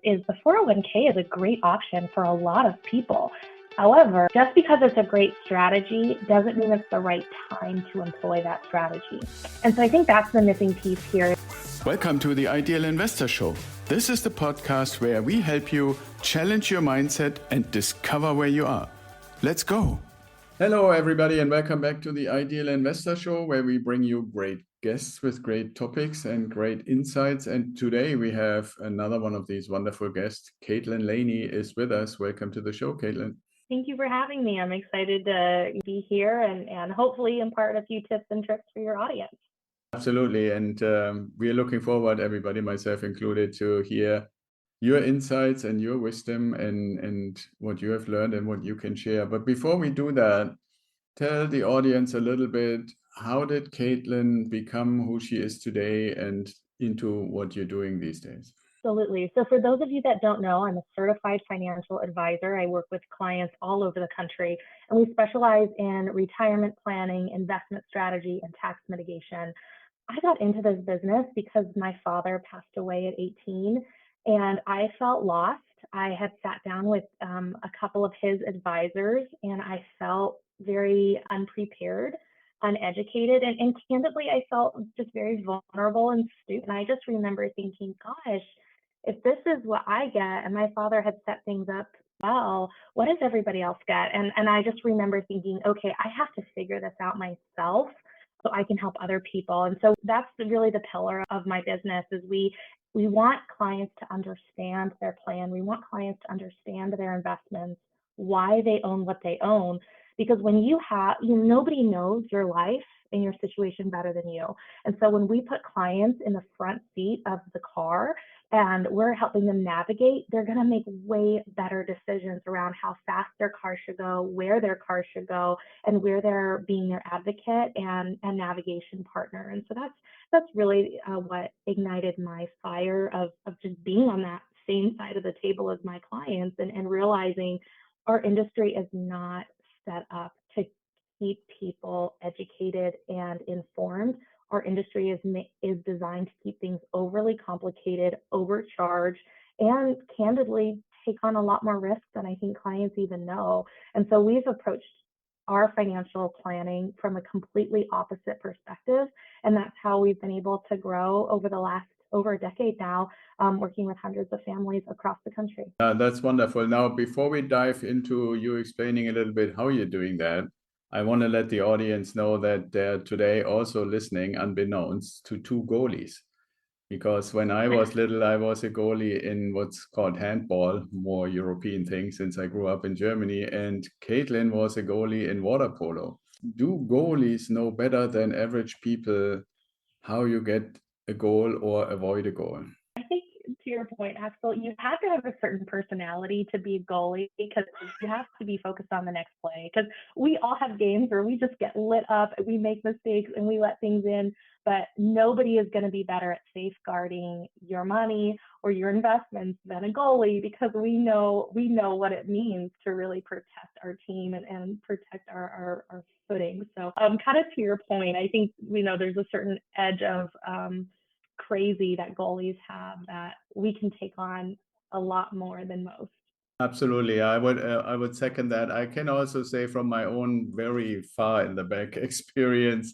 is the 401k is a great option for a lot of people. However, just because it's a great strategy doesn't mean it's the right time to employ that strategy. And so I think that's the missing piece here. Welcome to the Ideal Investor Show. This is the podcast where we help you challenge your mindset and discover where you are. Let's go. Hello, everybody, and welcome back to the Ideal Investor Show, where we bring you great guests with great topics and great insights. And today we have another one of these wonderful guests. Kaitlyn Laney is with us. Welcome to the show, Kaitlyn. Thank you for having me. I'm excited to be here and hopefully impart a few tips and tricks for your audience. Absolutely. And we are looking forward, everybody, myself included, to hear your insights and your wisdom and what you have learned and what you can share. But before we do that, tell the audience a little bit, how did Kaitlyn become who she is today and into what you're doing these days? Absolutely. So for those of you that don't know, I'm a certified financial advisor. I work with clients all over the country, and we specialize in retirement planning, investment strategy, and tax mitigation. I got into this business because my father passed away at 18 and I felt lost. I had sat down with a couple of his advisors and I felt very unprepared, uneducated, and candidly, I felt just very vulnerable and stupid. And I just remember thinking, gosh, if this is what I get and my father had set things up well, what does everybody else get? And I just remember thinking, okay, I have to figure this out myself so I can help other people. And so that's really the pillar of my business is we want clients to understand their plan. We want clients to understand their investments, why they own what they own. Because when nobody knows your life and your situation better than you. And so when we put clients in the front seat of the car and we're helping them navigate, they're going to make way better decisions around how fast their car should go, where their car should go, and where they're being their advocate and navigation partner. And so that's really what ignited my fire of just being on that same side of the table as my clients and realizing our industry is not set up to keep people educated and informed. Our industry is designed to keep things overly complicated, overcharged, and candidly take on a lot more risk than I think clients even know. And so we've approached our financial planning from a completely opposite perspective. And that's how we've been able to grow over a decade now, working with hundreds of families across the country. That's wonderful. Now, before we dive into you explaining a little bit how you're doing that, I want to let the audience know that they're today also listening, unbeknownst, to two goalies. Because when I was little, I was a goalie in what's called handball, more European thing, since I grew up in Germany. And Kaitlyn was a goalie in water polo. Do goalies know better than average people how you get a goal or avoid a goal? I think to your point, Axel, you have to have a certain personality to be a goalie because you have to be focused on the next play. Because we all have games where we just get lit up, we make mistakes, and we let things in. But nobody is going to be better at safeguarding your money or your investments than a goalie because we know what it means to really protect our team and protect our footing. So kind of to your point, I think there's a certain edge of crazy that goalies have that we can take on a lot more than most. Absolutely. I would second that. I can also say from my own very far in the back experience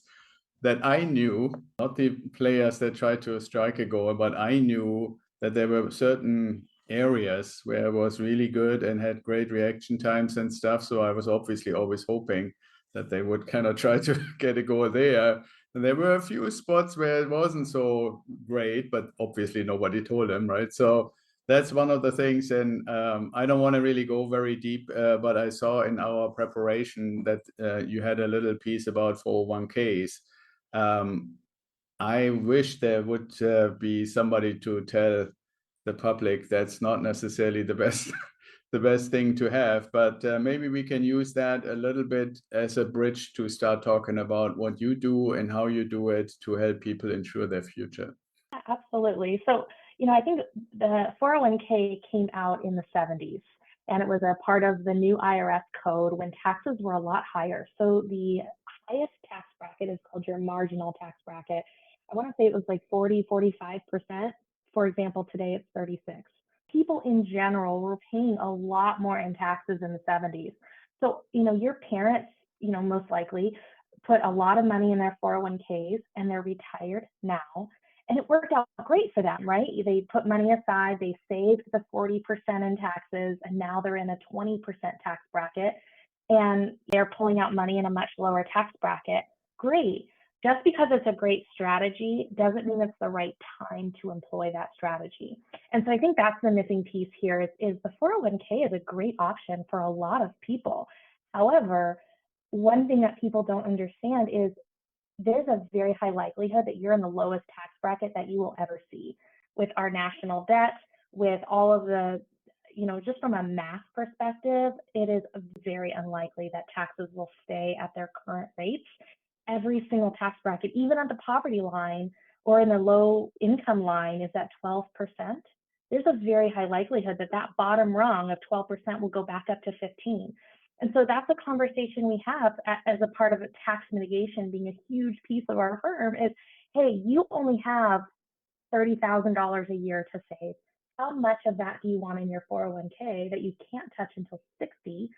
that I knew, not the players that tried to strike a goal, but I knew that there were certain areas where I was really good and had great reaction times and stuff. So I was obviously always hoping that they would kind of try to get a goal there. And there were a few spots where it wasn't so great, but obviously nobody told them, right? So that's one of the things. And I don't want to really go very deep, but I saw in our preparation that you had a little piece about 401ks. I wish there would be somebody to tell the public that's not necessarily the best the best thing to have, but maybe we can use that a little bit as a bridge to start talking about what you do and how you do it to help people ensure their future. Absolutely. So, I think the 401k came out in the 70s, and it was a part of the new IRS code when taxes were a lot higher. So the highest tax bracket is called your marginal tax bracket. I want to say it was like 40, 45%. For example, today it's 36. People in general were paying a lot more in taxes in the 70s. So, your parents, most likely put a lot of money in their 401ks and they're retired now. And it worked out great for them, right? They put money aside, they saved the 40% in taxes, and now they're in a 20% tax bracket, and they're pulling out money in a much lower tax bracket. Great. Just because it's a great strategy doesn't mean it's the right time to employ that strategy. And so I think that's the missing piece here is the 401k is a great option for a lot of people. However, one thing that people don't understand is there's a very high likelihood that you're in the lowest tax bracket that you will ever see. With our national debt, with all of the, just from a math perspective, it is very unlikely that taxes will stay at their current rates. Every single tax bracket, even at the poverty line or in the low income line, is at 12%. There's a very high likelihood that that bottom rung of 12% will go back up to 15. And so that's a conversation we have as a part of a tax mitigation being a huge piece of our firm is, hey, you only have $30,000 a year to save. How much of that do you want in your 401k that you can't touch until 60?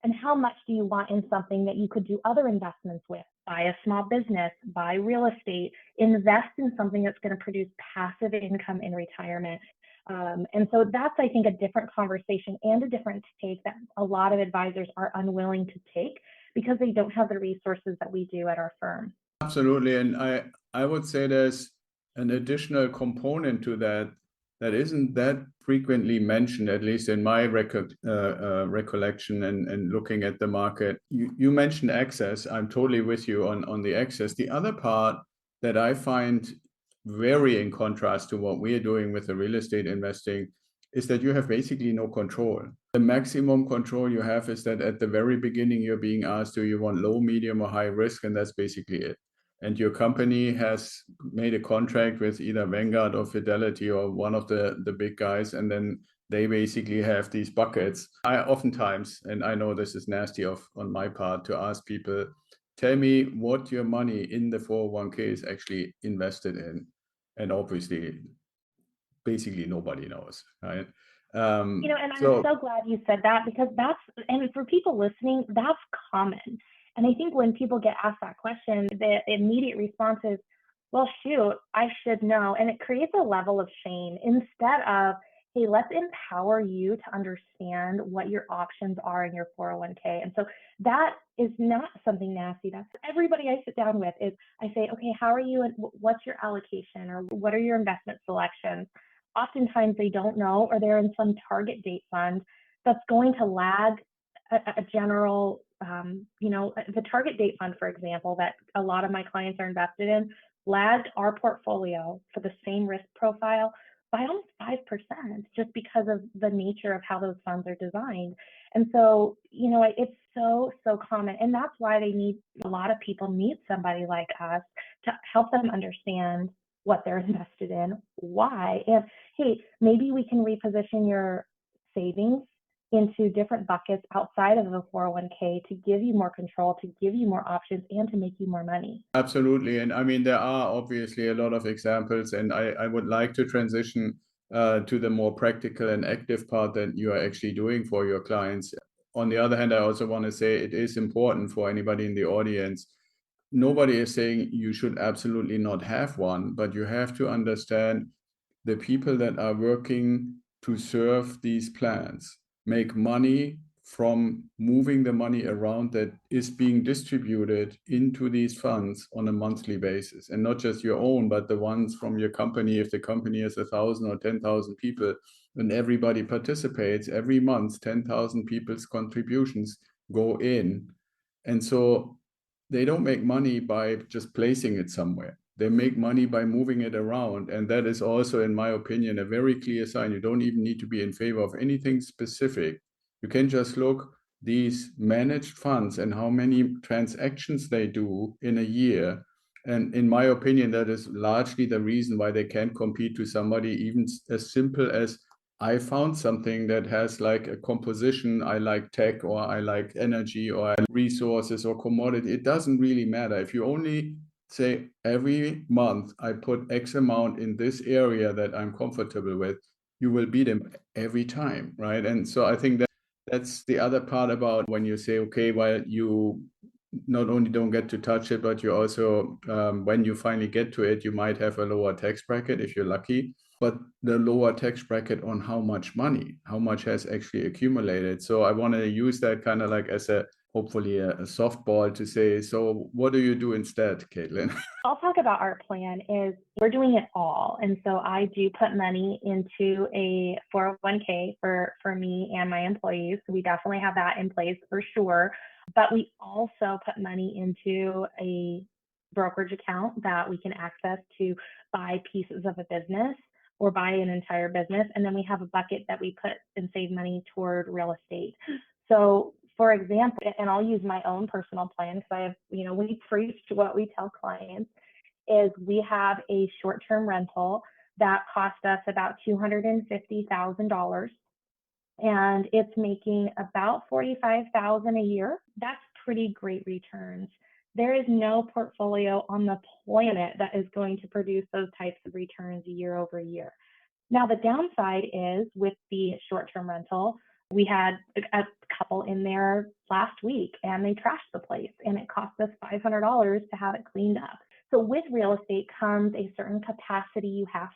And how much do you want in something that you could do other investments with? Buy a small business, buy real estate, invest in something that's going to produce passive income in retirement. And so that's, I think, a different conversation and a different take that a lot of advisors are unwilling to take because they don't have the resources that we do at our firm. Absolutely. And I would say there's an additional component to that isn't that frequently mentioned, at least in my recollection and looking at the market. You mentioned access. I'm totally with you on the access. The other part that I find very in contrast to what we are doing with the real estate investing is that you have basically no control. The maximum control you have is that at the very beginning, you're being asked, do you want low, medium, or high risk? And that's basically it. And your company has made a contract with either Vanguard or Fidelity or one of the big guys, and then they basically have these buckets. I oftentimes, and I know this is nasty on my part, to ask people, tell me what your money in the 401k is actually invested in. And obviously, basically nobody knows, right? And I'm so glad you said that because and for people listening, that's common. And I think when people get asked that question, the immediate response is, well, shoot, I should know. And it creates a level of shame instead of, hey, let's empower you to understand what your options are in your 401k. And so that is not something nasty. That's everybody I sit down with is I say, okay, how are you and what's your allocation or what are your investment selections? Oftentimes they don't know, or they're in some target date fund that's going to lag a general, the target date fund, for example, that a lot of my clients are invested in, lagged our portfolio for the same risk profile by almost 5%, just because of the nature of how those funds are designed. And so, it's so common. And that's why a lot of people need somebody like us to help them understand what they're invested in, why, and hey, maybe we can reposition your savings into different buckets outside of the 401k to give you more control, to give you more options, and to make you more money. Absolutely. And I mean, there are obviously a lot of examples, and I would like to transition to the more practical and active part that you are actually doing for your clients. On the other hand, I also want to say it is important for anybody in the audience. Nobody is saying you should absolutely not have one, but you have to understand the people that are working to serve these plans make money from moving the money around that is being distributed into these funds on a monthly basis, and not just your own, but the ones from your company. If the company has 1,000 or 10,000 people and everybody participates every month, 10,000 people's contributions go in. And so they don't make money by just placing it somewhere. They make money by moving it around. And that is also, in my opinion, a very clear sign. You don't even need to be in favor of anything specific. You can just look these managed funds and how many transactions they do in a year. And in my opinion, that is largely the reason why they can't compete to somebody even as simple as, I found something that has like a composition. I like tech, or I like energy, or I like resources or commodity. It doesn't really matter. If you only say every month I put X amount in this area that I'm comfortable with, you will beat them every time, right? And so I think that's the other part about when you say, okay, well, you not only don't get to touch it, but you also, when you finally get to it, you might have a lower tax bracket if you're lucky, but the lower tax bracket on how much money, how much has actually accumulated. So I want to use that kind of like as hopefully a softball to say, so what do you do instead, Kaitlyn? I'll talk about our plan is we're doing it all. And so I do put money into a 401k for me and my employees. So we definitely have that in place for sure. But we also put money into a brokerage account that we can access to buy pieces of a business or buy an entire business. And then we have a bucket that we put and save money toward real estate. So for example, and I'll use my own personal plan because I have, we preach what we tell clients is we have a short-term rental that cost us about $250,000 and it's making about $45,000 a year. That's pretty great returns. There is no portfolio on the planet that is going to produce those types of returns year over year. Now, the downside is with the short-term rental, we had a couple in there last week and they trashed the place and it cost us $500 to have it cleaned up. So with real estate comes a certain capacity you have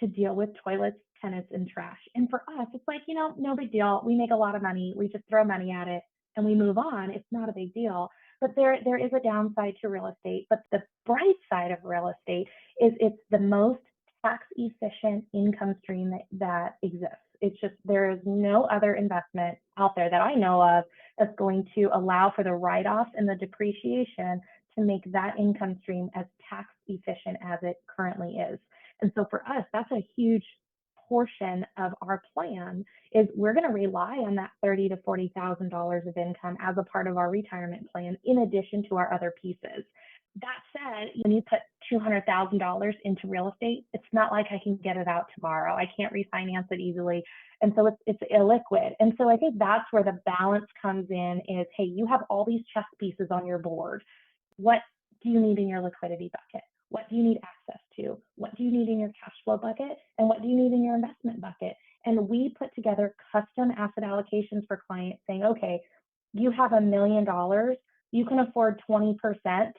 to deal with toilets, tenants, and trash. And for us, it's like, no big deal. We make a lot of money. We just throw money at it and we move on. It's not a big deal. But there is a downside to real estate. But the bright side of real estate is it's the most tax efficient income stream that exists. It's just, there is no other investment out there that I know of that's going to allow for the write-offs and the depreciation to make that income stream as tax efficient as it currently is. And so for us, that's a huge portion of our plan is we're going to rely on that $30,000 to $40,000 of income as a part of our retirement plan, in addition to our other pieces. That said, when you put $200,000 into real estate, it's not like I can get it out tomorrow. I can't refinance it easily. And so it's illiquid. And so I think that's where the balance comes in is, hey, you have all these chess pieces on your board. What do you need in your liquidity bucket? What do you need access to? What do you need in your cash flow bucket? And what do you need in your investment bucket? And we put together custom asset allocations for clients saying, okay, you have $1 million. You can afford 20%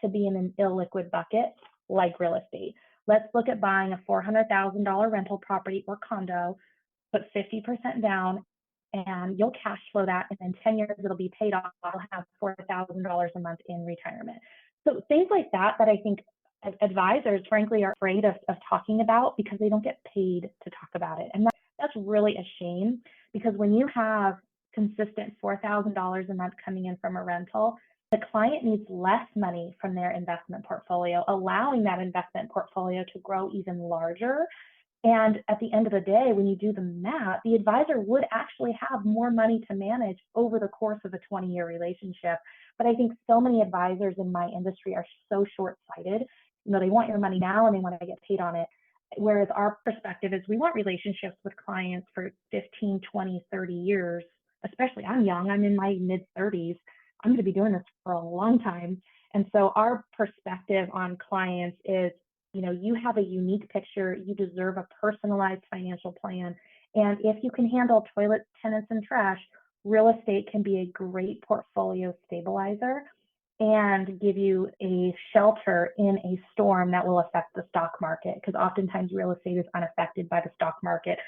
to be in an illiquid bucket like real estate. Let's look at buying a $400,000 rental property or condo, put 50% down, and you'll cash flow that. And in 10 years, it'll be paid off. I'll have $4,000 a month in retirement. So things like that I think advisors, frankly, are afraid of talking about because they don't get paid to talk about it. And that's really a shame, because when you have consistent $4,000 a month coming in from a rental, the client needs less money from their investment portfolio, allowing that investment portfolio to grow even larger. And at the end of the day, when you do the math, the advisor would actually have more money to manage over the course of a 20-year relationship. But I think so many advisors in my industry are so short-sighted. They want your money now and they want to get paid on it. Whereas our perspective is we want relationships with clients for 15, 20, 30 years, especially I'm young, I'm in my mid 30s. I'm going to be doing this for a long time. And so our perspective on clients is, you have a unique picture, you deserve a personalized financial plan. And if you can handle toilets, tenants, and trash, real estate can be a great portfolio stabilizer and give you a shelter in a storm that will affect the stock market, because oftentimes real estate is unaffected by the stock market,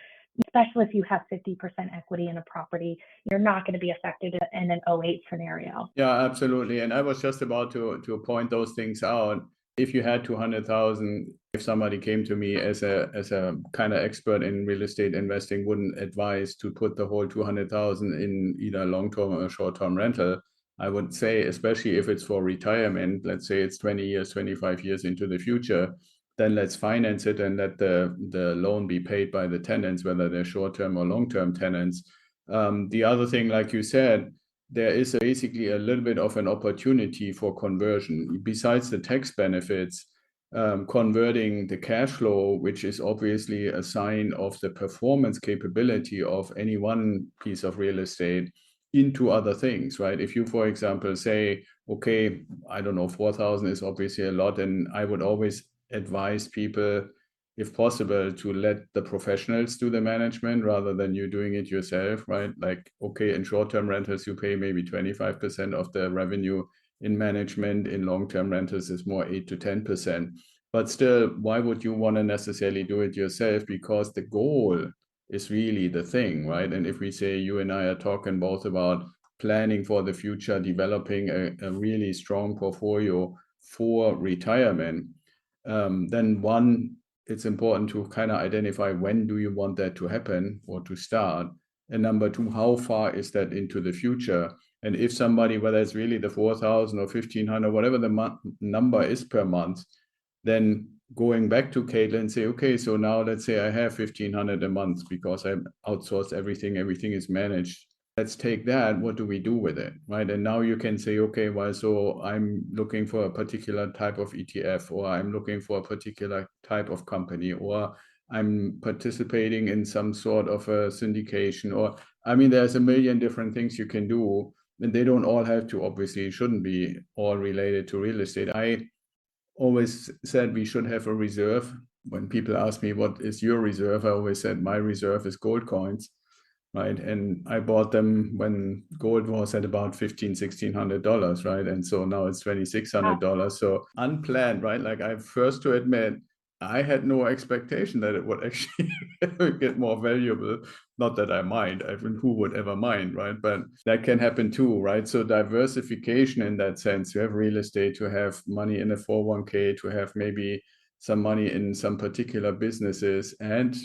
especially if you have 50% equity in a property. You're not going to be affected in an 08 scenario. Yeah, absolutely. And I was just about to point those things out. If you had 200,000, if somebody came to me as a kind of expert in real estate investing, wouldn't advise to put the whole 200,000 in either long-term or short-term rental. I would say, especially if it's for retirement, let's say it's 20 years, 25 years into the future, then let's finance it and let the loan be paid by the tenants, whether they're short-term or long-term tenants. The other thing, like you said, there is basically a little bit of an opportunity for conversion. Besides the tax benefits, converting the cash flow, which is obviously a sign of the performance capability of any one piece of real estate, into other things, right? If you, for example, say, okay, I don't know, 4,000 is obviously a lot, and I would always advise people, if possible, to let the professionals do the management rather than you doing it yourself, right? Like, okay, in short-term rentals, you pay maybe 25% of the revenue in management. In long-term rentals, is more 8 to 10%. But still, why would you want to necessarily do it yourself? Because the goal is really the thing, right? And if we say you and I are talking both about planning for the future, developing a really strong portfolio for retirement, then one, it's important to kind of identify when do you want that to happen or to start. And number two, how far is that into the future? And if somebody, whether it's really the 4,000 or 1,500, whatever the number is per month, then going back to Kaitlyn and say, okay, so now let's say I have 1,500 a month because I outsourced everything is managed. Let's take that, what do we do with it, right? And now you can say, okay, well, so I'm looking for a particular type of ETF, or I'm looking for a particular type of company, or I'm participating in some sort of a syndication, or, I mean, there's a million different things you can do, and they don't all have to, obviously, shouldn't be all related to real estate. I always said we should have a reserve. When people ask me, what is your reserve? I always said my reserve is gold coins, right? And I bought them when gold was at about $1,500-$1,600, right? And so now it's $2,600. So unplanned, right? Like, I'm first to admit, I had no expectation that it would actually get more valuable. Not that I mind, I mean, who would ever mind, right? But that can happen too, right? So diversification in that sense, you have real estate, to have money in a 401k, to have maybe some money in some particular businesses, and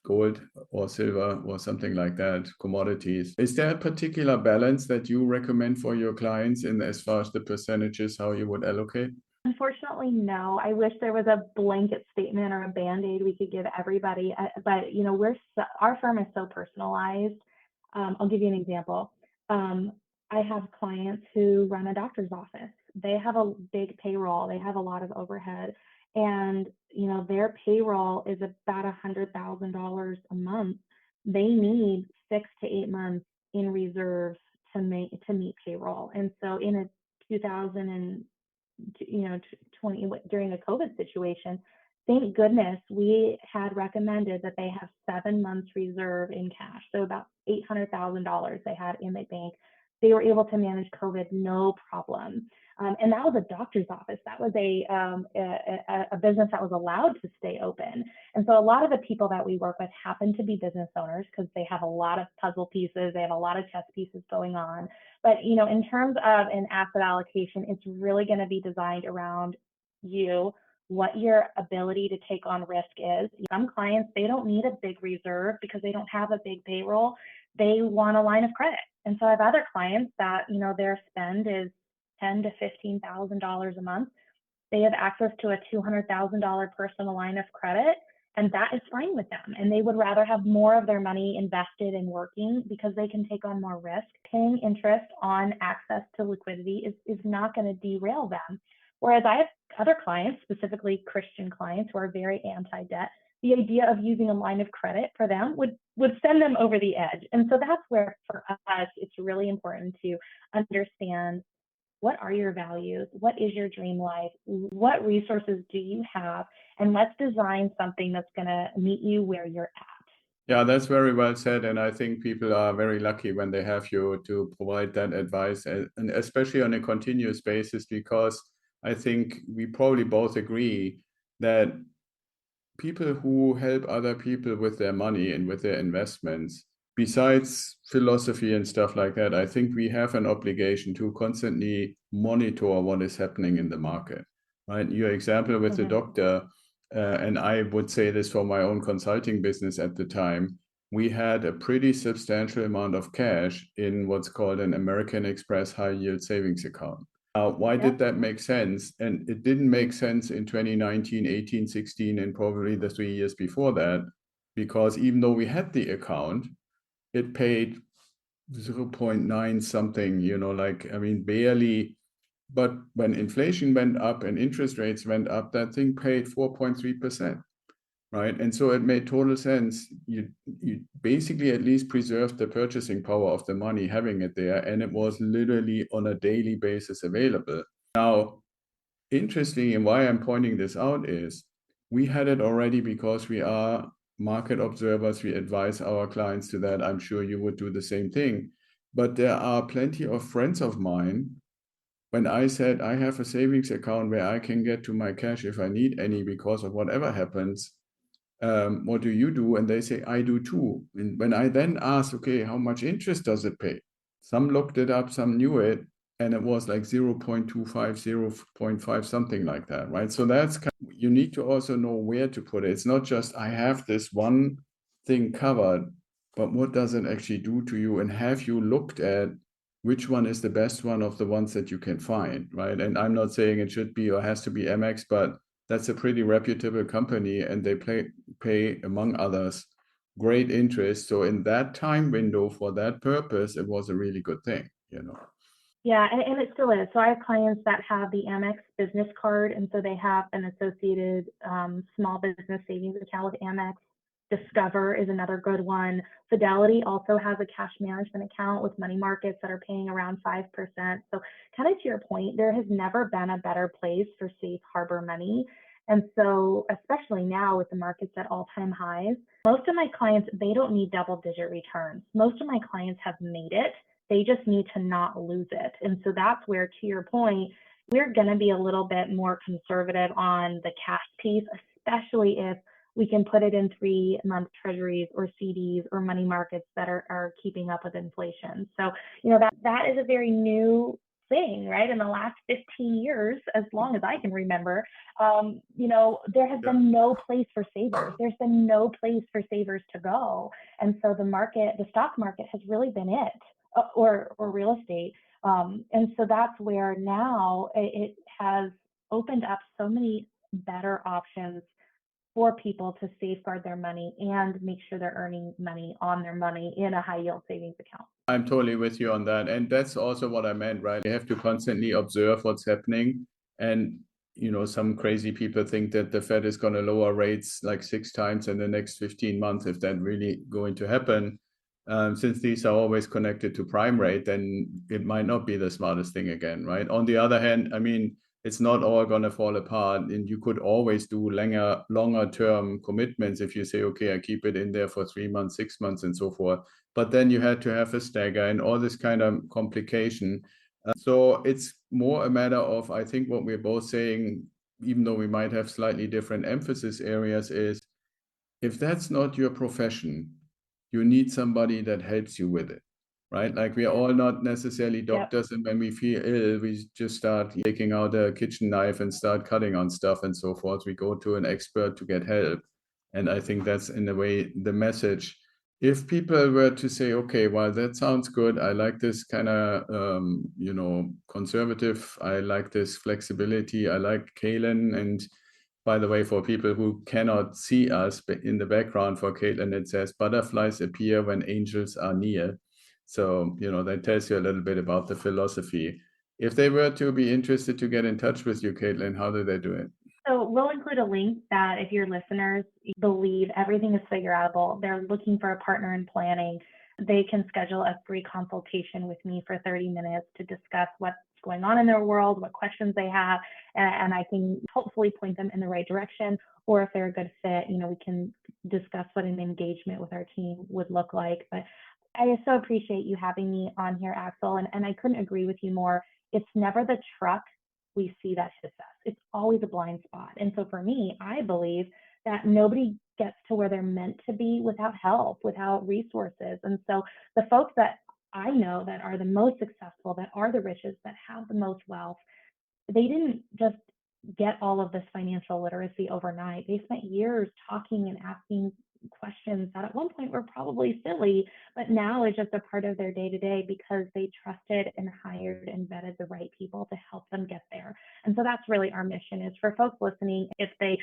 gold or silver or something like that, commodities. Is there a particular balance that you recommend for your clients in as far as the percentages, how you would allocate? Unfortunately, no. I wish there was a blanket statement or a band-aid we could give everybody, but you know, our firm is so personalized. I'll give you an example. I have clients who run a doctor's office. They have a big payroll. They have a lot of overhead, and you know, their payroll is about $100,000 a month. They need 6 to 8 months in reserve to meet payroll. And so in a 2000 20 during the COVID situation, thank goodness we had recommended that they have 7 months reserve in cash. So about $800,000 they had in the bank. They were able to manage COVID no problem. And that was a doctor's office. That was a business that was allowed to stay open. And so a lot of the people that we work with happen to be business owners because they have a lot of puzzle pieces. They have a lot of chess pieces going on. But, you know, in terms of an asset allocation, it's really going to be designed around you, what your ability to take on risk is. Some clients, they don't need a big reserve because they don't have a big payroll. They want a line of credit. And so I have other clients that, you know, their spend is $10,000 to $15,000 a month. They have access to a $200,000 personal line of credit, and that is fine with them. And they would rather have more of their money invested in working because they can take on more risk. Paying interest on access to liquidity is not going to derail them. Whereas I have other clients, specifically Christian clients, who are very anti-debt. The idea of using a line of credit for them would send them over the edge. And so that's where, for us, it's really important to understand, what are your values? What is your dream life? What resources do you have? And let's design something that's going to meet you where you're at. Yeah, that's very well said. And I think people are very lucky when they have you to provide that advice, and especially on a continuous basis, because I think we probably both agree that people who help other people with their money and with their investments, besides philosophy and stuff like that, I think we have an obligation to constantly monitor what is happening in the market, right? Your example with the doctor, and I would say this for my own consulting business at the time, we had a pretty substantial amount of cash in what's called an American Express high yield savings account. Why did that make sense? And it didn't make sense in 2019, 18, 16, and probably the 3 years before that, because even though we had the account, it paid 0.9 something, you know, like, I mean, barely. But when inflation went up and interest rates went up, that thing paid 4.3%. Right. And so it made total sense. You basically at least preserved the purchasing power of the money, having it there, and it was literally on a daily basis available. Now, interestingly, and why I'm pointing this out is we had it already because we are market observers. We advise our clients to that. I'm sure you would do the same thing. But there are plenty of friends of mine. When I said I have a savings account where I can get to my cash if I need any because of whatever happens, what do you do? And they say, I do too. And when I then ask, okay, how much interest does it pay? Some looked it up, some knew it, and it was like 0.25, 0.5, something like that, right? So that's you need to also know where to put it. It's not just I have this one thing covered, but what does it actually do to you? And have you looked at which one is the best one of the ones that you can find, right? And I'm not saying it should be or has to be Amex, but that's a pretty reputable company, and they pay, among others, great interest. So in that time window for that purpose, it was a really good thing, you know. Yeah, and it still is. So I have clients that have the Amex business card, and so they have an associated small business savings account with Amex. Discover is another good one. Fidelity also has a cash management account with money markets that are paying around 5%. So kind of to your point, there has never been a better place for safe harbor money. And so, especially now with the markets at all-time highs, most of my clients, they don't need double-digit returns. Most of my clients have made it. They just need to not lose it. And so that's where, to your point, we're going to be a little bit more conservative on the cash piece, especially if we can put it in 3-month treasuries or CDs or money markets that are keeping up with inflation. So, that is a very new thing, right? In the last 15 years, as long as I can remember, there has been no place for savers. There's been no place for savers to go. And so the stock market has really been it, or real estate. And so that's where now it has opened up so many better options for people to safeguard their money and make sure they're earning money on their money in a high yield savings account. I'm totally with you on that. And that's also what I meant, right? You have to constantly observe what's happening. And, some crazy people think that the Fed is going to lower rates like 6 times in the next 15 months, if that really going to happen. Since these are always connected to prime rate, then it might not be the smartest thing again, right? On the other hand, I mean, it's not all going to fall apart, and you could always do longer term commitments if you say, okay, I keep it in there for 3 months, 6 months, and so forth. But then you had to have a stagger and all this kind of complication. So it's more a matter of, I think what we're both saying, even though we might have slightly different emphasis areas, is if that's not your profession, you need somebody that helps you with it, right? Like we are all not necessarily doctors, and when we feel ill, we just start taking out a kitchen knife and start cutting on stuff and so forth. We go to an expert to get help. And I think that's in a way the message. If people were to say, okay, well, that sounds good. I like this kind of, conservative. I like this flexibility. I like Kaitlyn. And by the way, for people who cannot see us in the background, for Kaitlyn, it says butterflies appear when angels are near. So, that tells you a little bit about the philosophy. If they were to be interested to get in touch with you, Kaitlyn, how do they do it? So we'll include a link that if your listeners believe everything is figure outable, they're looking for a partner in planning, they can schedule a free consultation with me for 30 minutes to discuss what's going on in their world, what questions they have, and I can hopefully point them in the right direction. Or if they're a good fit, we can discuss what an engagement with our team would look like. But I so appreciate you having me on here, Axel, and I couldn't agree with you more. It's never the truck we see that hits us. It's always a blind spot. And so for me, I believe that nobody gets to where they're meant to be without help, without resources. And so the folks that I know that are the most successful, that are the richest, that have the most wealth, they didn't just get all of this financial literacy overnight. They spent years talking and asking questions that at one point were probably silly, but now is just a part of their day to day because they trusted and hired and vetted the right people to help them get there. And so that's really our mission, is for folks listening, if they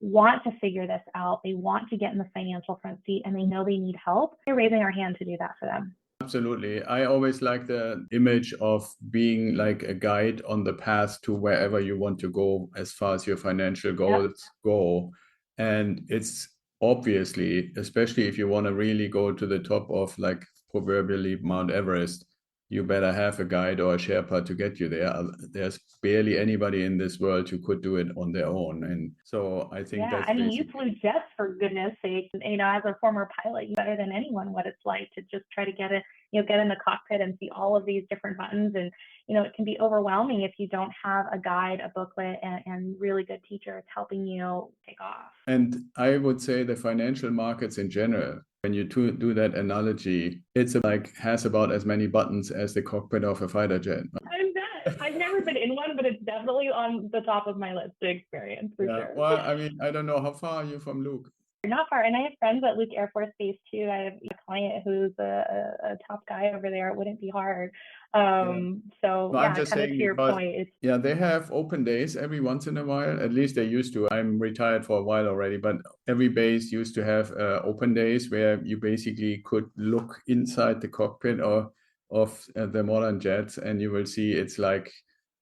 want to figure this out, they want to get in the financial front seat, and they know they need help, they're raising our hand to do that for them. Absolutely. I always like the image of being like a guide on the path to wherever you want to go as far as your financial goals go. And it's obviously, especially if you want to really go to the top of, like, proverbially Mount Everest, you better have a guide or a Sherpa to get you there. There's barely anybody in this world who could do it on their own. And so I think Yeah, that's I mean, you basically. flew jets for goodness sake. As a former pilot, you know better than anyone what it's like to just try to get in the cockpit and see all of these different buttons. And, it can be overwhelming if you don't have a guide, a booklet, and really good teachers helping you take off. And I would say the financial markets in general, when you do that analogy, it's like has about as many buttons as the cockpit of a fighter jet. I bet. I've never been in one, but it's definitely on the top of my list to experience for sure. Well, I mean, I don't know, how far are you from Luke? Not far. And I have friends at Luke Air Force Base too. I have a client who's a top guy over there. It wouldn't be hard. So No, yeah, I'm just kind of saying to your because point, they have open days every once in a while. At least they used to. I'm retired for a while already, but every base used to have open days where you basically could look inside the cockpit or of the modern jets, and you will see it's like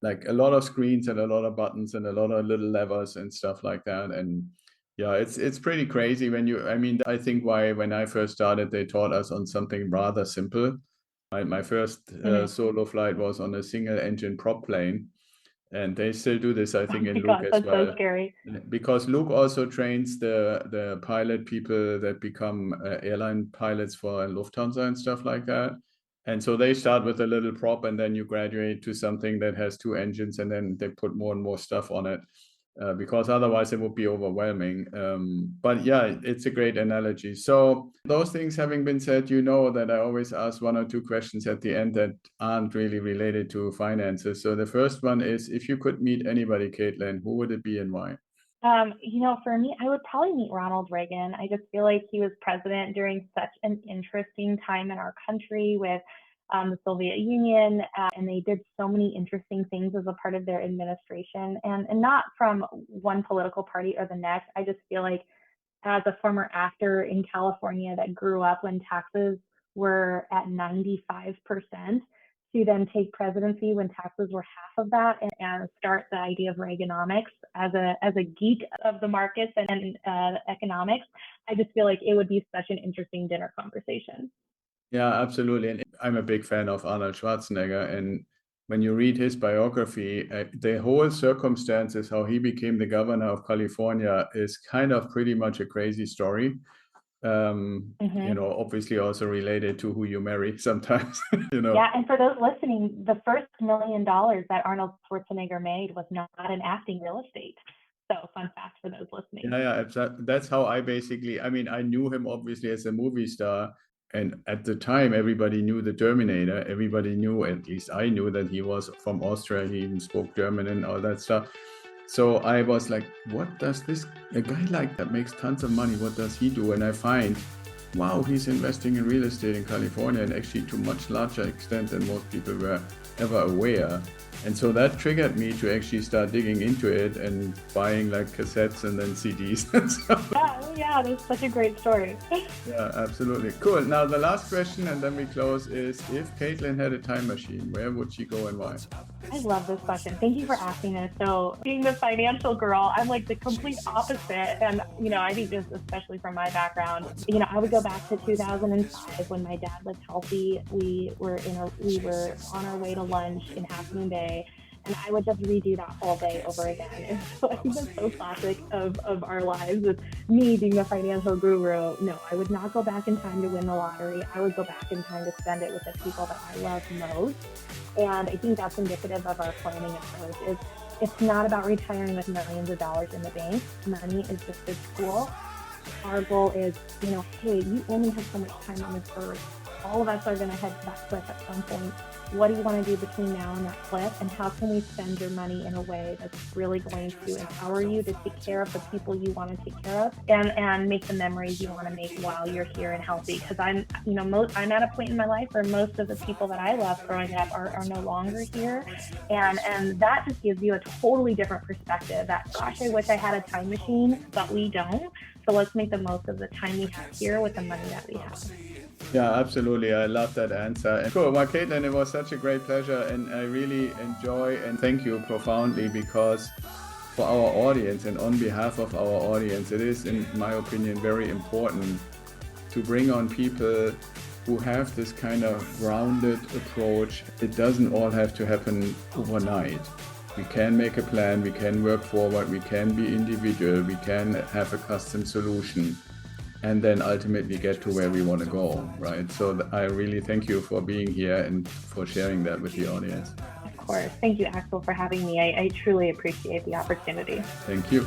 a lot of screens and a lot of buttons and a lot of little levers and stuff like that. And yeah, it's pretty crazy I mean, I think why when I first started, they taught us on something rather simple. My first solo flight was on a single engine prop plane, and they still do this, I think, oh in my Luke gosh, as that's so well. scary. Because Luke also trains the pilot people that become airline pilots for Lufthansa and stuff like that. And so they start with a little prop, and then you graduate to something that has two engines, and then they put more and more stuff on it. Because otherwise it would be overwhelming. But yeah, it's a great analogy. So those things having been said, that I always ask one or two questions at the end that aren't really related to finances. So the first one is, if you could meet anybody, Kaitlyn, who would it be and why? For me, I would probably meet Ronald Reagan. I just feel like he was president during such an interesting time in our country with the Soviet Union, and they did so many interesting things as a part of their administration, and not from one political party or the next. I just feel like as a former actor in California that grew up when taxes were at 95%, to then take presidency when taxes were half of that, and start the idea of Reaganomics as a geek of the markets and economics. I just feel like it would be such an interesting dinner conversation. Yeah, absolutely. And I'm a big fan of Arnold Schwarzenegger. And when you read his biography, the whole circumstances, how he became the governor of California, is kind of pretty much a crazy story. Obviously also related to who you marry sometimes. Yeah, and for those listening, the first $1 million that Arnold Schwarzenegger made was not in acting, real estate. So fun fact for those listening. Yeah, that's how I knew him obviously as a movie star. And at the time, everybody knew the Terminator. Everybody knew, at least I knew, that he was from Austria. He even spoke German and all that stuff. So I was like, what does a guy like that makes tons of money, what does he do? And I find, wow, he's investing in real estate in California, and actually to much larger extent than most people were ever aware. And so that triggered me to actually start digging into it and buying like cassettes and then CDs and stuff. Yeah, that's such a great story. Yeah, absolutely. Cool. Now the last question, and then we close, is if Kaitlyn had a time machine, where would she go and why? I love this question. Thank you for asking this. So being the financial girl, I'm like the complete opposite. And, I think just especially from my background, I would go back to 2005 when my dad was healthy. We were on our way to lunch in Half Moon Bay, and I would just redo that whole day over again. And so I think that's so classic of our lives, with me being the financial guru. No, I would not go back in time to win the lottery. I would go back in time to spend it with the people that I love most. And I think that's indicative of our planning approach. It's not about retiring with millions of dollars in the bank. Money is just a tool. Our goal is, hey, you only have so much time on this earth. All of us are going to head to that cliff at some point. What do you want to do between now and that cliff? And how can we spend your money in a way that's really going to empower you to take care of the people you want to take care of, and make the memories you want to make while you're here and healthy? Because I'm at a point in my life where most of the people that I love growing up are no longer here. And that just gives you a totally different perspective that, gosh, I wish I had a time machine, but we don't. So let's make the most of the time we have here with the money that we have. Yeah, absolutely. I love that answer. And cool. Well, Kaitlyn, it was such a great pleasure, and I really enjoy and thank you profoundly, because for our audience and on behalf of our audience, it is, in my opinion, very important to bring on people who have this kind of grounded approach. It doesn't all have to happen overnight. We can make a plan, we can work forward, we can be individual, we can have a custom solution, and then ultimately get to where we want to go, right? So I really thank you for being here and for sharing that with the audience. Of course. Thank you, Axel, for having me. I truly appreciate the opportunity. Thank you.